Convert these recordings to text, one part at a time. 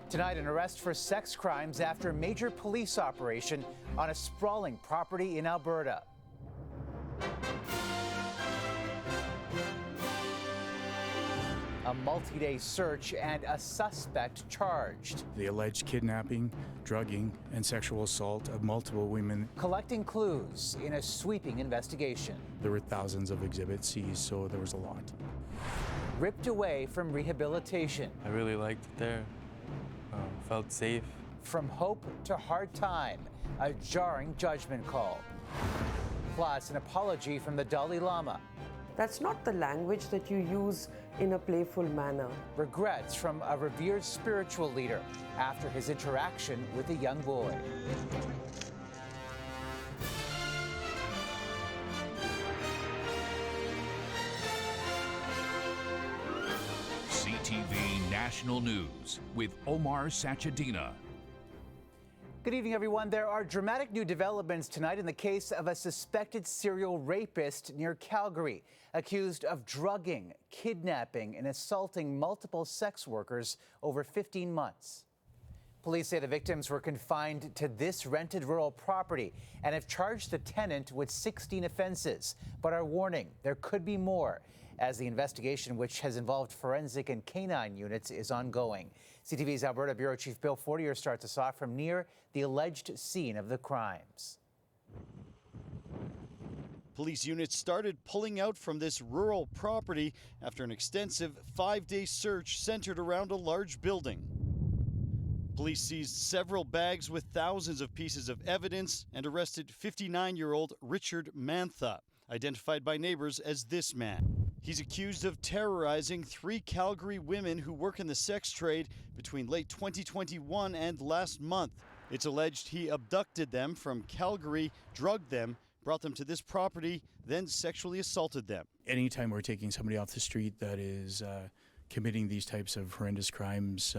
Tonight, an arrest for sex crimes after a major police operation on a sprawling property in Alberta. A multi-day search and a suspect charged. The alleged kidnapping, drugging, and sexual assault of multiple women. Collecting clues in a sweeping investigation. There were thousands of exhibits seized, so there was a lot. Ripped away from rehabilitation. I really liked it there. Felt safe. From hope to hard time, a jarring judgment call. Plus, an apology from the Dalai Lama. That's not the language that you use in a playful manner. Regrets from a revered spiritual leader after his interaction with a young boy. CTV National News with Omar Sachedina. Good evening, everyone. There are dramatic new developments tonight in the case of a suspected serial rapist near Calgary, accused of drugging, kidnapping, and assaulting multiple sex workers over 15 months. Police say the victims were confined to this rented rural property and have charged the tenant with 16 offenses, but are warning there could be more as the investigation, which has involved forensic and canine units, is ongoing. CTV's Alberta Bureau Chief Bill Fortier starts us off from near the alleged scene of the crimes. Police units started pulling out from this rural property after an extensive 5-day search centered around a large building. Police seized several bags with thousands of pieces of evidence and arrested 59-year-old Richard Mantha, identified by neighbors as this man. He's accused of terrorizing 3 Calgary women who work in the sex trade between late 2021 and last month. It's alleged he abducted them from Calgary, drugged them, brought them to this property, then sexually assaulted them. Anytime we're taking somebody off the street that is committing these types of horrendous crimes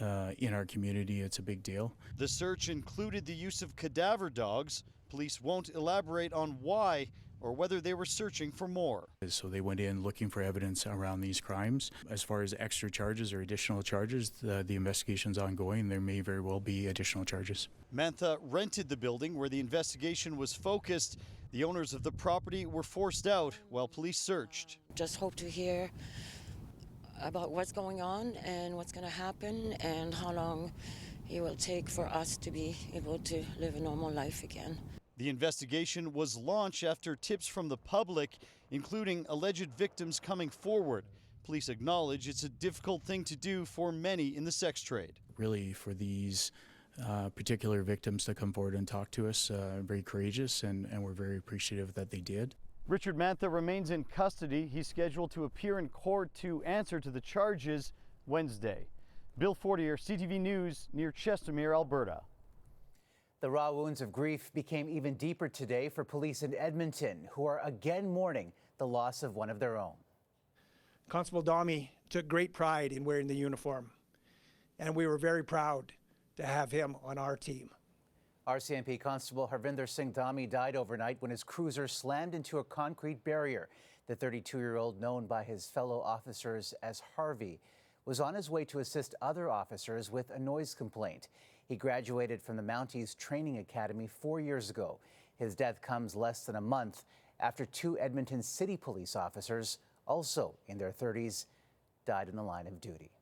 in our community, it's a big deal. The search included the use of cadaver dogs. Police won't elaborate on why or whether they were searching for more. So they went in looking for evidence around these crimes. As far as extra charges or additional charges, the investigation's ongoing. There may very well be additional charges. Mantha rented the building where the investigation was focused. The owners of the property were forced out while police searched. Just hope to hear about what's going on and what's going to happen and how long it will take for us to be able to live a normal life again. The investigation was launched after tips from the public, including alleged victims coming forward. Police acknowledge it's a difficult thing to do for many in the sex trade. Really, for these particular victims to come forward and talk to us, very courageous, and we're very appreciative that they did. Richard Mantha remains in custody. He's scheduled to appear in court to answer to the charges Wednesday. Bill Fortier, CTV News, near Chestermere, Alberta. The raw wounds of grief became even deeper today for police in Edmonton, who are again mourning the loss of one of their own. Constable Dami took great pride in wearing the uniform, and we were very proud to have him on our team. RCMP Constable Harvinder Singh Dami died overnight when his cruiser slammed into a concrete barrier. The 32-year-old, known by his fellow officers as Harvey, was on his way to assist other officers with a noise complaint. He graduated from the Mounties Training Academy 4 years ago. His death comes less than a month after 2 Edmonton City Police officers, also in their 30s, died in the line of duty.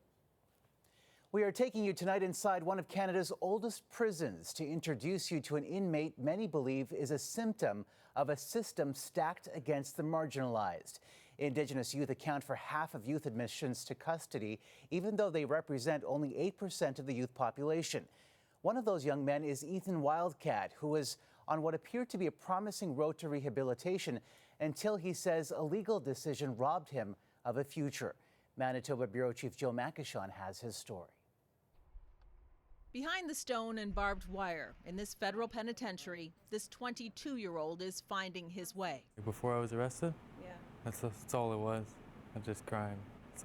We are taking you tonight inside one of Canada's oldest prisons to introduce you to an inmate many believe is a symptom of a system stacked against the marginalized. Indigenous youth account for half of youth admissions to custody, even though they represent only 8% of the youth population. One of those young men is Ethan Wildcat, who was on what appeared to be a promising road to rehabilitation until he says a legal decision robbed him of a future. Manitoba Bureau Chief Joe Makishon has his story. Behind the stone and barbed wire in this federal penitentiary, this 22-year-old is finding his way. Before I was arrested? Yeah. That's all it was. Just crime. That's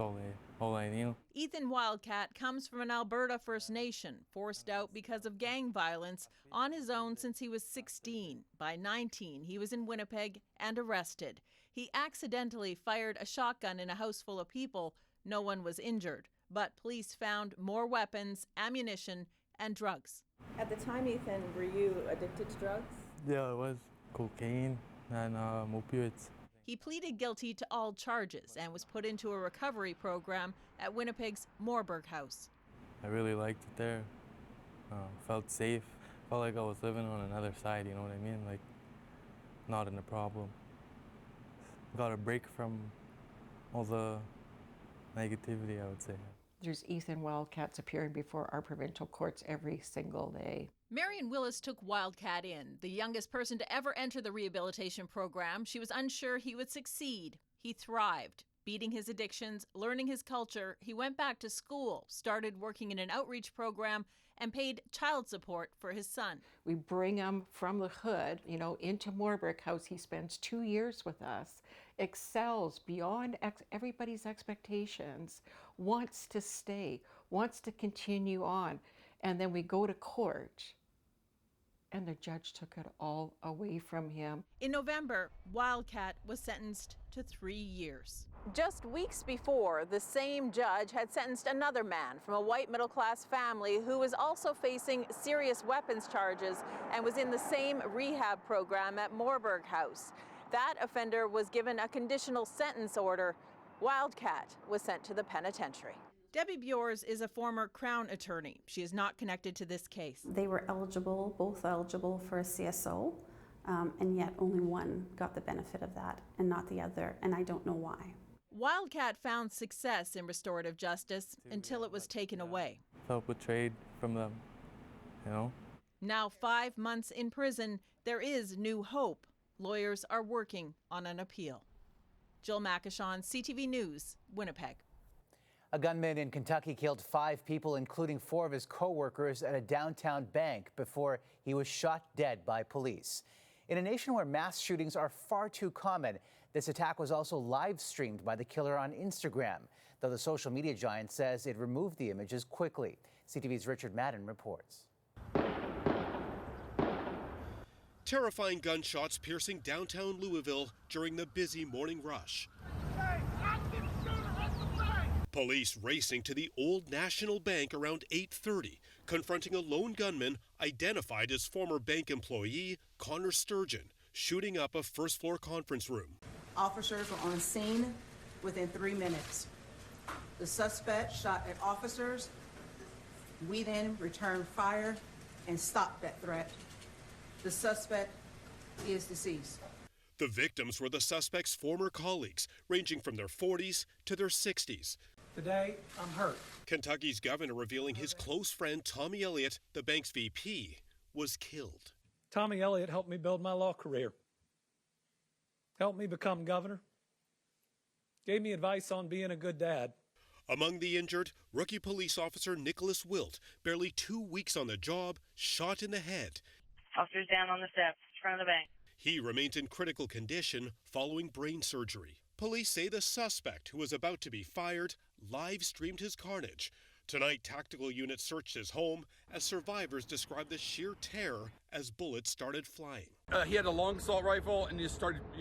all I knew. Ethan Wildcat comes from an Alberta First Nation, forced out because of gang violence on his own since he was 16. By 19, he was in Winnipeg and arrested. He accidentally fired a shotgun in a house full of people. No one was injured. but police found more weapons, ammunition, and drugs. At the time, Ethan, were you addicted to drugs? Yeah, it was cocaine and opioids. He pleaded guilty to all charges and was put into a recovery program at Winnipeg's Moorburg House. I really liked it there. Felt safe. Felt like I was living on another side, you know what I mean? Like, not in a problem. Got a break from all the negativity, I would say. There's Ethan Wildcats appearing before our provincial courts every single day. Marion Willis took Wildcat in, the youngest person to ever enter the rehabilitation program. She was unsure he would succeed. He thrived. Beating his addictions, learning his culture, he went back to school, started working in an outreach program, and paid child support for his son. We bring him from the hood, into Moorburg House. He spends 2 years with us, excels beyond everybody's expectations, wants to stay, wants to continue on. And then we go to court, and the judge took it all away from him. In November, Wildcat was sentenced to 3 years. Just weeks before, the same judge had sentenced another man from a white middle-class family who was also facing serious weapons charges and was in the same rehab program at Moorburg House. That offender was given a conditional sentence order. Wildcat was sent to the penitentiary. Debbie Bjors is a former Crown attorney. She is not connected to this case. They were both eligible for a CSO, and yet only one got the benefit of that and not the other, and I don't know why. Wildcat found success in restorative justice until it was taken away. Felt betrayed from them, Now 5 months in prison, there is new hope. Lawyers are working on an appeal. Jill Makashon, CTV News, Winnipeg. A gunman in Kentucky killed 5 people, including 4 of his co-workers at a downtown bank before he was shot dead by police. In a nation where mass shootings are far too common, this attack was also live-streamed by the killer on Instagram, though the social media giant says it removed the images quickly. CTV's Richard Madden reports. Terrifying gunshots piercing downtown Louisville during the busy morning rush. Police racing to the Old National Bank around 8:30, confronting a lone gunman identified as former bank employee Connor Sturgeon, shooting up a first-floor conference room. Officers were on scene within 3 minutes. The suspect shot at officers. We then returned fire and stopped that threat. The suspect is deceased. The victims were the suspect's former colleagues, ranging from their 40s to their 60s. Today, I'm hurt. Kentucky's governor revealing his close friend Tommy Elliott, the bank's VP, was killed. Tommy Elliott helped me build my law career, helped me become governor, gave me advice on being a good dad. Among the injured, rookie police officer Nicholas Wilt, barely 2 weeks on the job, shot in the head. Officers down on the steps, front of the bank. He remains in critical condition following brain surgery. Police say the suspect, who was about to be fired, live-streamed his carnage. Tonight, tactical units searched his home as survivors described the sheer terror as bullets started flying. He had a long assault rifle, and you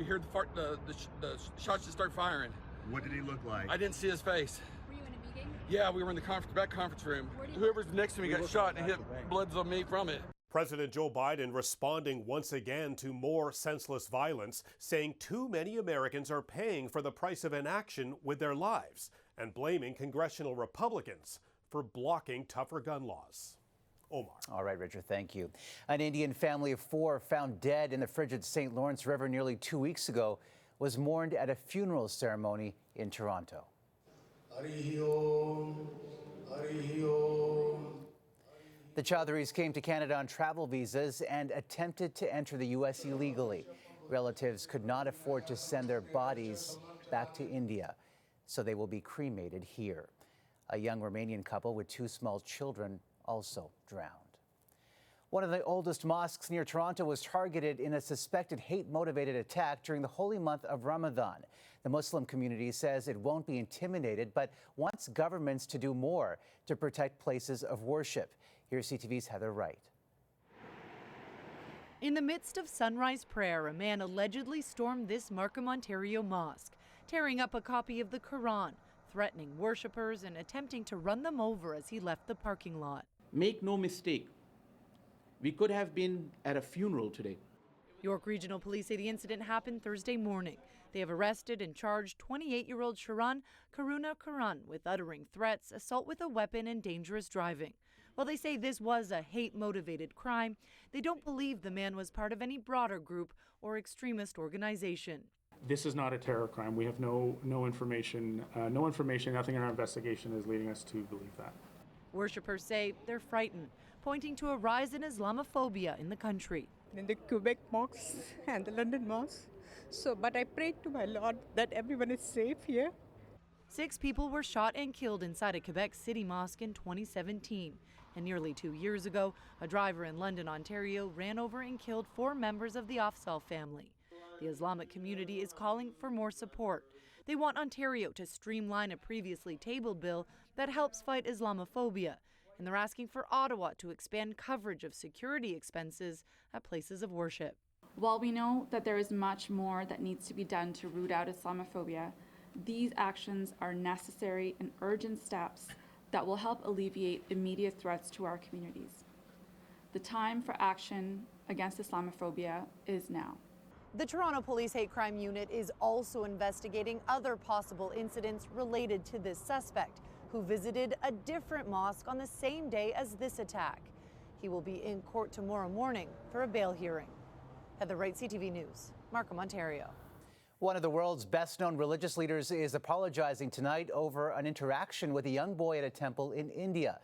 hear the shots just start firing. What did he look like? I didn't see his face. Were you in a meeting? Yeah, we were in the back conference room. Whoever's next to me got shot and hit bloods on me from it. President Joe Biden responding once again to more senseless violence, saying too many Americans are paying for the price of inaction with their lives, and blaming congressional Republicans for blocking tougher gun laws. Omar. All right, Richard, thank you. An Indian family of 4 found dead in the frigid St. Lawrence River nearly 2 weeks ago was mourned at a funeral ceremony in Toronto. The Chowdhuries came to Canada on travel visas and attempted to enter the U.S. illegally. Relatives could not afford to send their bodies back to India, so they will be cremated here. A young Romanian couple with 2 small children also drowned. One of the oldest mosques near Toronto was targeted in a suspected hate-motivated attack during the holy month of Ramadan. The Muslim community says it won't be intimidated, but wants governments to do more to protect places of worship. Here's CTV's Heather Wright. In the midst of sunrise prayer, a man allegedly stormed this Markham, Ontario mosque, tearing up a copy of the Quran, threatening worshippers and attempting to run them over as he left the parking lot. Make no mistake, we could have been at a funeral today. York Regional Police say the incident happened Thursday morning. They have arrested and charged 28-year-old Sharan Karan with uttering threats, assault with a weapon, and dangerous driving. While they say this was a hate-motivated crime, they don't believe the man was part of any broader group or extremist organization. This is not a terror crime. We have no information. Nothing in our investigation is leading us to believe that. Worshippers say they're frightened, pointing to a rise in Islamophobia in the country. In the Quebec mosques and the London mosques. But I pray to my Lord that everyone is safe here. 6 people were shot and killed inside a Quebec City mosque in 2017. And nearly 2 years ago, a driver in London, Ontario, ran over and killed 4 members of the Afzal family. The Islamic community is calling for more support. They want Ontario to streamline a previously tabled bill that helps fight Islamophobia. And they're asking for Ottawa to expand coverage of security expenses at places of worship. While we know that there is much more that needs to be done to root out Islamophobia, these actions are necessary and urgent steps that will help alleviate immediate threats to our communities. The time for action against Islamophobia is now. The Toronto Police Hate Crime Unit is also investigating other possible incidents related to this suspect, who visited a different mosque on the same day as this attack. He will be in court tomorrow morning for a bail hearing. Heather Wright, CTV News, Markham, Ontario. One of the world's best-known religious leaders is apologizing tonight over an interaction with a young boy at a temple in India.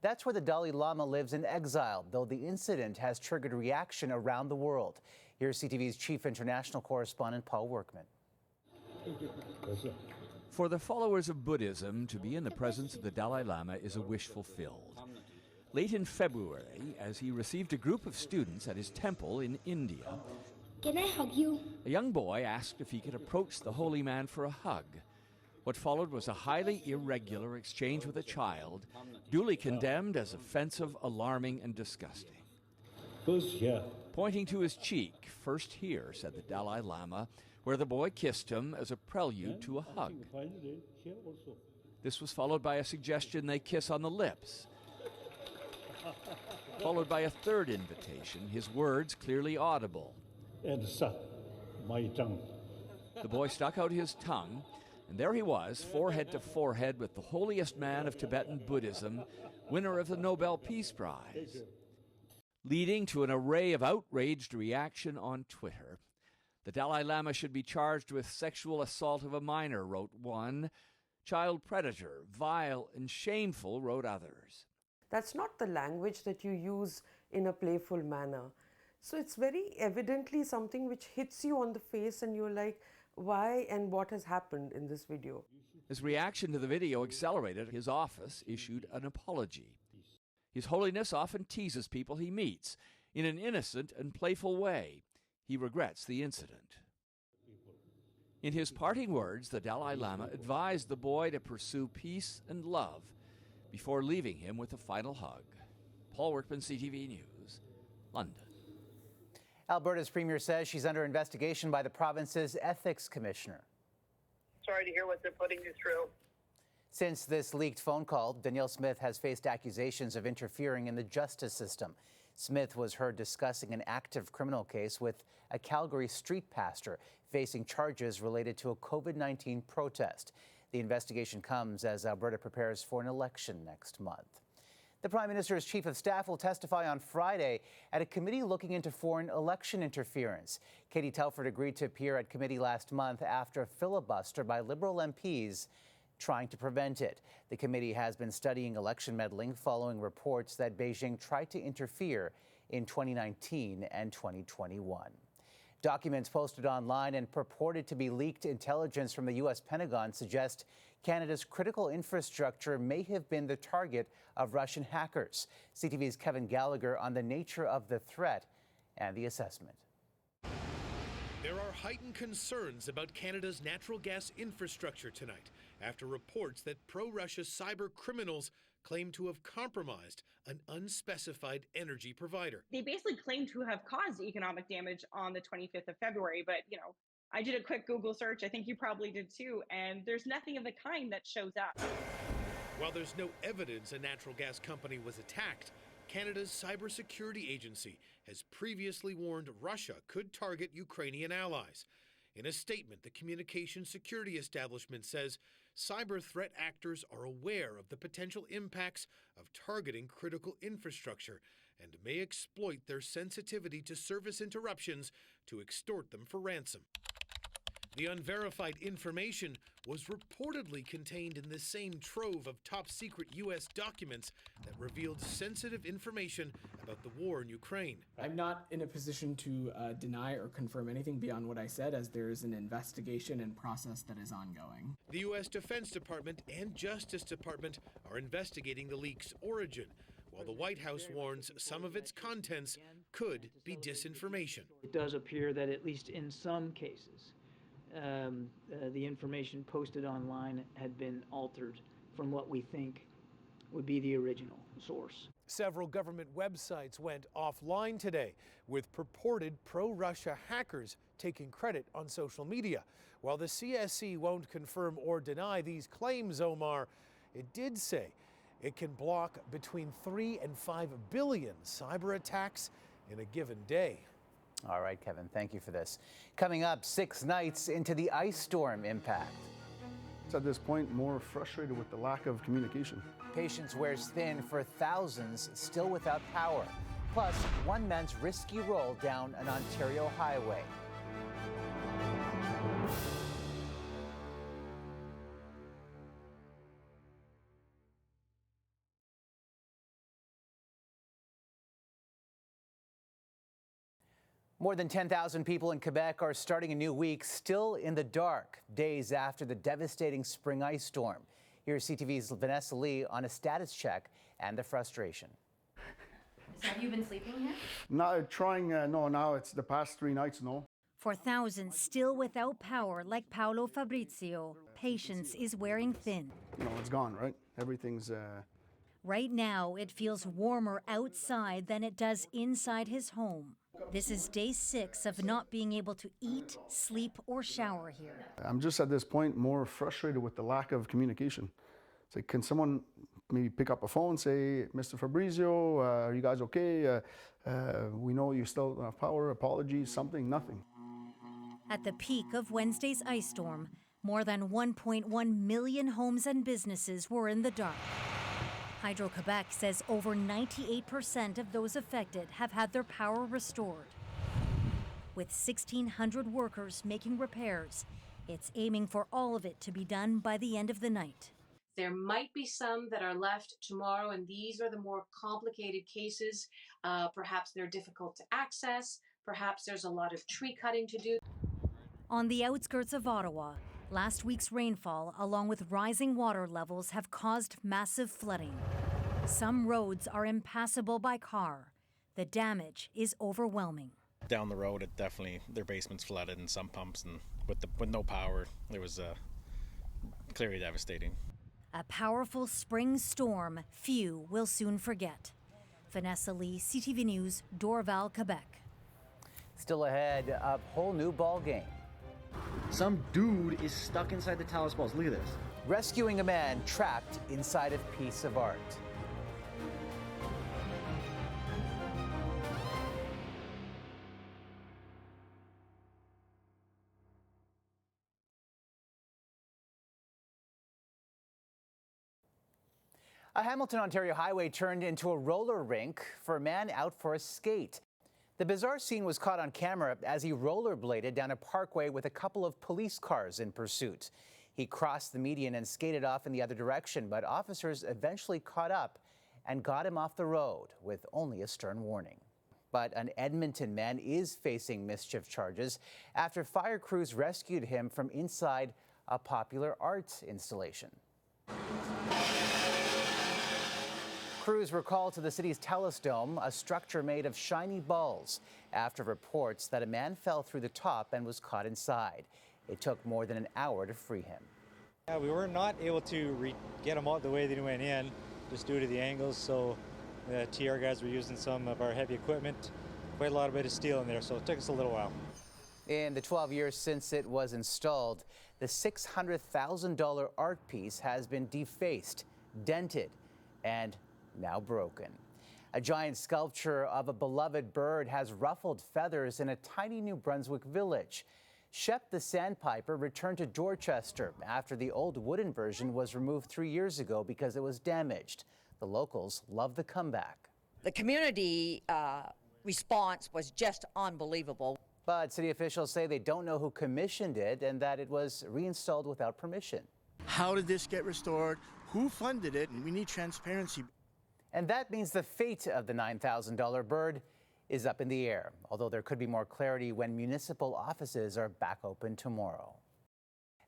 That's where the Dalai Lama lives in exile, though the incident has triggered reaction around the world. Here's CTV's chief international correspondent, Paul Workman. For the followers of Buddhism, to be in the presence of the Dalai Lama is a wish fulfilled. Late in February, as he received a group of students at his temple in India, "Can I hug you?" a young boy asked if he could approach the holy man for a hug. What followed was a highly irregular exchange with a child, duly condemned as offensive, alarming, and disgusting. "First here." Pointing to his cheek, "First here," said the Dalai Lama, where the boy kissed him as a prelude to a hug. This was followed by a suggestion they kiss on the lips, followed by a third invitation, his words clearly audible. "And suck my tongue." The boy stuck out his tongue, and there he was, forehead to forehead with the holiest man of Tibetan Buddhism, winner of the Nobel Peace Prize. Leading to an array of outraged reaction on Twitter. The Dalai Lama should be charged with sexual assault of a minor, wrote one. Child predator, vile and shameful, wrote others. That's not the language that you use in a playful manner. So it's very evidently something which hits you on the face and you're like, why and what has happened in this video? As reaction to the video accelerated, his office issued an apology. His Holiness often teases people he meets in an innocent and playful way. He regrets the incident. In his parting words, the Dalai Lama advised the boy to pursue peace and love before leaving him with a final hug. Paul Workman, CTV News, London. Alberta's premier says she's under investigation by the province's ethics commissioner. Sorry to hear what they're putting you through. Since this leaked phone call, Danielle Smith has faced accusations of interfering in the justice system. Smith was heard discussing an active criminal case with a Calgary street pastor facing charges related to a COVID-19 protest. The investigation comes as Alberta prepares for an election next month. The Prime Minister's Chief of Staff will testify on Friday at a committee looking into foreign election interference. Katie Telford agreed to appear at committee last month after a filibuster by Liberal MPs trying to prevent it. The committee has been studying election meddling following reports that Beijing tried to interfere in 2019 and 2021. Documents posted online and purported to be leaked intelligence from the U.S. Pentagon suggest Canada's critical infrastructure may have been the target of Russian hackers. CTV's Kevin Gallagher on the nature of the threat and the assessment. There are heightened concerns about Canada's natural gas infrastructure tonight after reports that pro-Russia cyber criminals claim to have compromised an unspecified energy provider. They basically claim to have caused economic damage on the 25th of February, but, I did a quick Google search, I think you probably did too, and there's nothing of the kind that shows up. While there's no evidence a natural gas company was attacked, Canada's cybersecurity agency has previously warned Russia could target Ukrainian allies. In a statement, the communications security establishment says cyber threat actors are aware of the potential impacts of targeting critical infrastructure and may exploit their sensitivity to service interruptions to extort them for ransom. The unverified information was reportedly contained in the same trove of top-secret U.S. documents that revealed sensitive information about the war in Ukraine. I'm not in a position to deny or confirm anything beyond what I said, as there is an investigation and process that is ongoing. The U.S. Defense Department and Justice Department are investigating the leak's origin, while the White House warns some of its contents could be disinformation. It does appear that at least in some cases, the information posted online had been altered from what we think would be the original source. Several government websites went offline today, with purported pro-Russia hackers taking credit on social media. While the CSC won't confirm or deny these claims, Omar, it did say it can block between 3 and 5 billion cyber attacks in a given day. All right, Kevin, thank you for this. Coming up, 6 nights into the ice storm impact. It's at this point more frustrated with the lack of communication. Patience wears thin for thousands still without power. Plus, one man's risky roll down an Ontario highway. More than 10,000 people in Quebec are starting a new week still in the dark, days after the devastating spring ice storm. Here's CTV's Vanessa Lee on a status check and the frustration. So have you been sleeping here? Not trying, no, now it's the past 3 nights, no. For thousands still without power, like Paolo Fabrizio, patience is wearing thin. You know, it's gone, right? Everything's... Right now, it feels warmer outside than it does inside his home. This is day 6 of not being able to eat, sleep, or shower here. I'm just at this point more frustrated with the lack of communication. It's like, can someone maybe pick up a phone, say, Mr. Fabrizio, are you guys okay? We know you still don't have power, apologies, something, nothing. At the peak of Wednesday's ice storm, more than 1.1 million homes and businesses were in the dark. Hydro-Quebec says over 98% of those affected have had their power restored. With 1,600 workers making repairs, it's aiming for all of it to be done by the end of the night. There might be some that are left tomorrow, and these are the more complicated cases. Perhaps they're difficult to access. Perhaps there's a lot of tree cutting to do. On the outskirts of Ottawa, last week's rainfall, along with rising water levels, have caused massive flooding. Some roads are impassable by car. The damage is overwhelming. Down the road, it definitely, their basement's flooded and some pumps, and with no power, it was clearly devastating. A powerful spring storm few will soon forget. Vanessa Lee, CTV News, Dorval, Quebec. Still ahead, a whole new ball game. Some dude is stuck inside the Talus balls. Look at this. Rescuing a man trapped inside a piece of art. A Hamilton, Ontario highway turned into a roller rink for a man out for a skate. The bizarre scene was caught on camera as he rollerbladed down a parkway with a couple of police cars in pursuit. He crossed the median and skated off in the other direction, but officers eventually caught up and got him off the road with only a stern warning. But an Edmonton man is facing mischief charges after fire crews rescued him from inside a popular art installation. Crews were called to the city's Telus Dome, a structure made of shiny balls, after reports that a man fell through the top and was caught inside. It took more than an hour to free him. Yeah, we were not able to get him out the way that he went in, just due to the angles, so the TR guys were using some of our heavy equipment. Quite a lot of bit of steel in there, so it took us a little while. In the 12 years since it was installed, the $600,000 art piece has been defaced, dented, and now broken. A giant sculpture of a beloved bird has ruffled feathers in a tiny New Brunswick village. Shep the Sandpiper returned to Dorchester after the old wooden version was removed 3 years ago because it was damaged. The locals love the comeback. The community response was just unbelievable. But city officials say they don't know who commissioned it and that it was reinstalled without permission. How did this get restored? Who funded it? And we need transparency. And that means the fate of the $9,000 bird is up in the air, although there could be more clarity when municipal offices are back open tomorrow.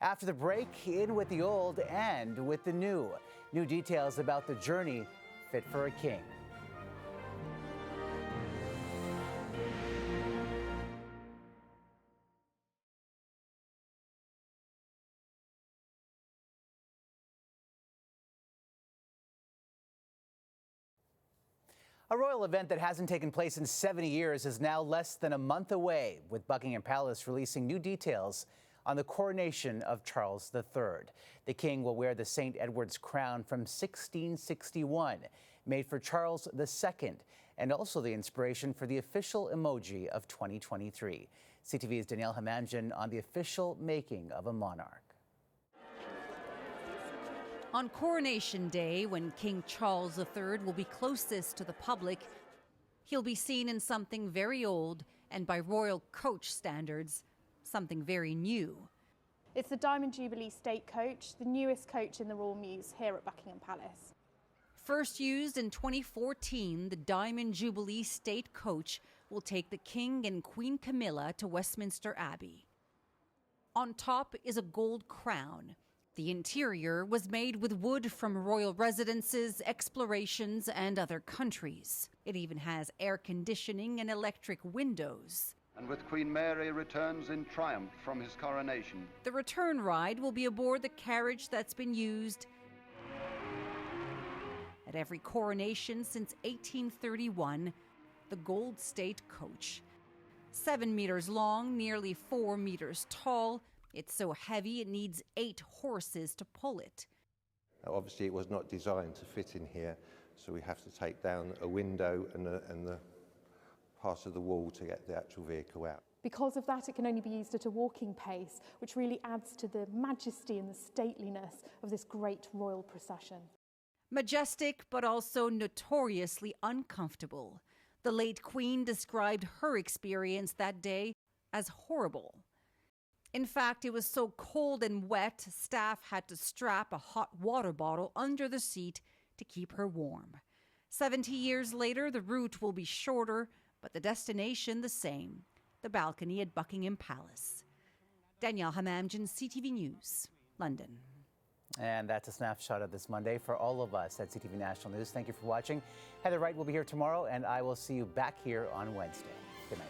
After the break, in with the old and with the new. New details about the journey fit for a king. A royal event that hasn't taken place in 70 years is now less than a month away, with Buckingham Palace releasing new details on the coronation of Charles III. The king will wear the St. Edward's crown from 1661, made for Charles II, and also the inspiration for the official emoji of 2023. CTV's Danielle Hamamjian on the official making of a monarch. On Coronation Day, when King Charles III will be closest to the public, he'll be seen in something very old and, by royal coach standards, something very new. It's the Diamond Jubilee State Coach, the newest coach in the Royal Mews here at Buckingham Palace. First used in 2014, the Diamond Jubilee State Coach will take the King and Queen Camilla to Westminster Abbey. On top is a gold crown. The interior was made with wood from royal residences, explorations, and other countries. It even has air conditioning and electric windows. And with Queen Mary returns in triumph from his coronation. The return ride will be aboard the carriage that's been used at every coronation since 1831, the Gold State Coach. 7 meters long, nearly 4 meters tall. It's so heavy it needs 8 horses to pull it. Obviously it was not designed to fit in here, so we have to take down a window and the part of the wall to get the actual vehicle out. Because of that, it can only be used at a walking pace, which really adds to the majesty and the stateliness of this great royal procession. Majestic, but also notoriously uncomfortable. The late Queen described her experience that day as horrible. In fact, it was so cold and wet, staff had to strap a hot water bottle under the seat to keep her warm. 70 years later, the route will be shorter, but the destination the same, the balcony at Buckingham Palace. Danielle Hamamjian, CTV News, London. And that's a snapshot of this Monday for all of us at CTV National News. Thank you for watching. Heather Wright will be here tomorrow, and I will see you back here on Wednesday. Good night.